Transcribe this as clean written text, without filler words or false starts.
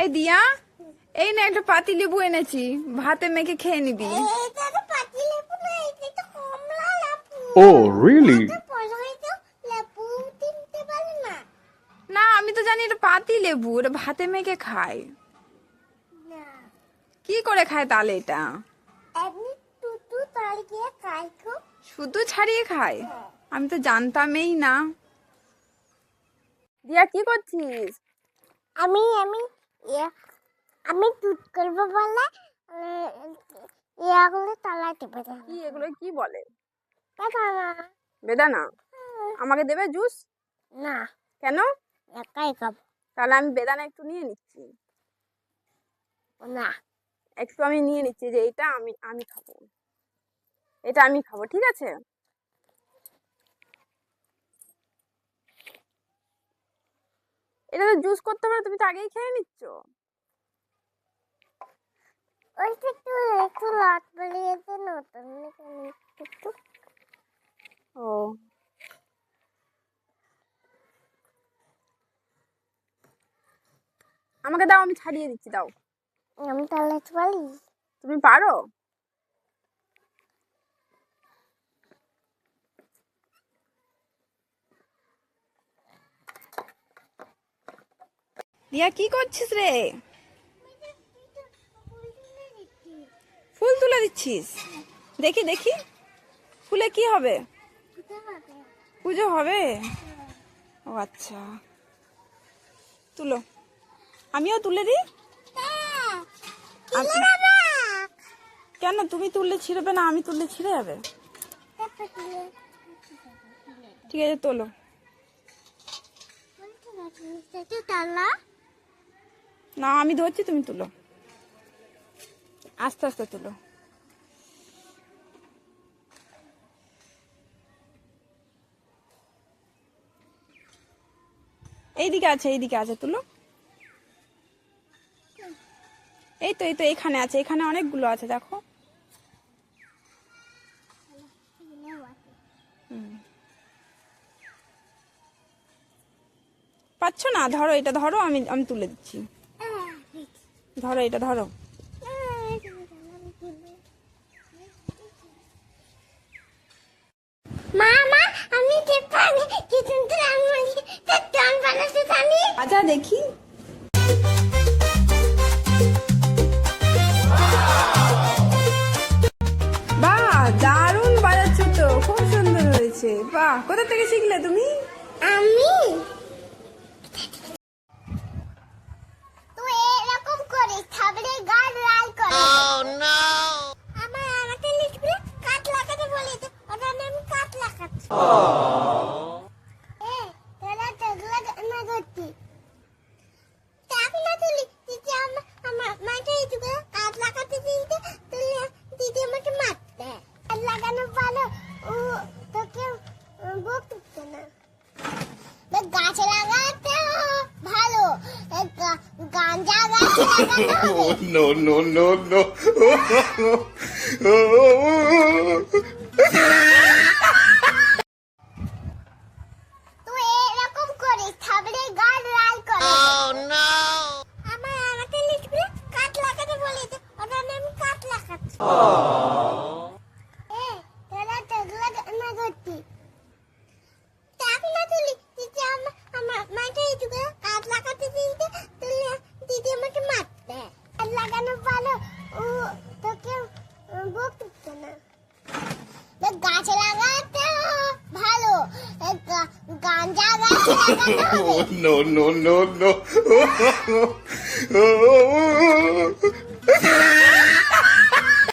এই দিয়া, এই না একটা পাতি লেবু এনেছি, ভাতে মেখে খেয়ে নিবি। Oh, really? না আমি তো জানি এটা পাতি লেবু, এটা ভাতে মেখে খায়। কি করে খায় তাহলে এটা? শুধু ছাড়িয়ে খায়? আমি তো জানতামই না। দিয়া কি করছিস? আমি আমি আমি দুধ করবো বলে ইয়াগুলো তলাতে পারে কি এগুলো কি বলে? না বেদানা? আমাকে দেবে জুস? না কেন? একাই খাবো তাহলে আমি বেদানা একটু নিয়ে নিচ্ছি। না একটু আমি নিয়ে নিচ্ছি, যে এটা আমি খাবো, এটা আমি খাবো, ঠিক আছে? এটা তো জুস করতে পারো, তুমি তো আগেই খেয়ে নিচ্ছ। ওইটা একটু একটু লাট বলিয়েছে নতুন একটু ও আমাকে দাও, আমি ছাড়িয়ে দিচ্ছি, দাও। আমি তাহলে বলি তুমি পারো? দিয়া কি করছিস রে? ফুল তুলে দিচ্ছিস? দেখি দেখি, ফুলে কি হবে? পুজো হবে? ও আচ্ছা, তুলো, আমিও তুলে দিই। কেন তুমি তুললে ছিঁড়বে না, আমি তুললে ছিঁড়ে যাবে? ঠিক আছে, তোলো। না আমি ধরছি, তুমি তুলো, আস্তে আস্তে তুলো। এইদিকে আছে, এইদিকে আছে, তুলো। এই তো এখানে আছে, এখানে অনেকগুলো আছে, দেখো। পাচ্ছ না? ধরো এটা, ধরো, আমি তুলে দিচ্ছি। ধরো এটা, ধরো। মামা আমি জানি কি তুমি আমি টান বানাতে জানি আচ্ছা দেখি। বাহ, দারুণ বাজাচ্ছ তো, খুব সুন্দর হয়েছে। বাহ, কোথা থেকে শিখলে তুমি? আমি তুই এরকম করিস তাহলে গাল লাল করে আমাকে লিখবে কাট লাগাতে বলেছে ওটার নাম কাট লাগাচ্ছি তোরা টাগলা না করতি টাক না তুলি দিদি আমার মাকে এই যুগে কাট লাগাতে দিতে তুই দিদি আমাকে মারতে কাট লাগানো ভালো ও তোকে বকতে না গাছ লাগাতে ভালো গাঞ্জা গাছ লাগাতে হবে No, no, no, no. তুই এরকম করিস তাহলে গাল লাল করে আমাকে লিখবে কাট লাগাতে বলেছে ওটার নাম কাট লাগাচ্ছি তোরা টাগলা না করতি টাক না তুলি দিদি আমার মাকে এই যুগে কাট লাগাতে দিতে তুই দিদি আমাকে মারতে কাট লাগানো ভালো ও তোকে বকতে না গাছ লাগাতে ভালো গাঞ্জা গাছ লাগাতে হবে No, no, no, no.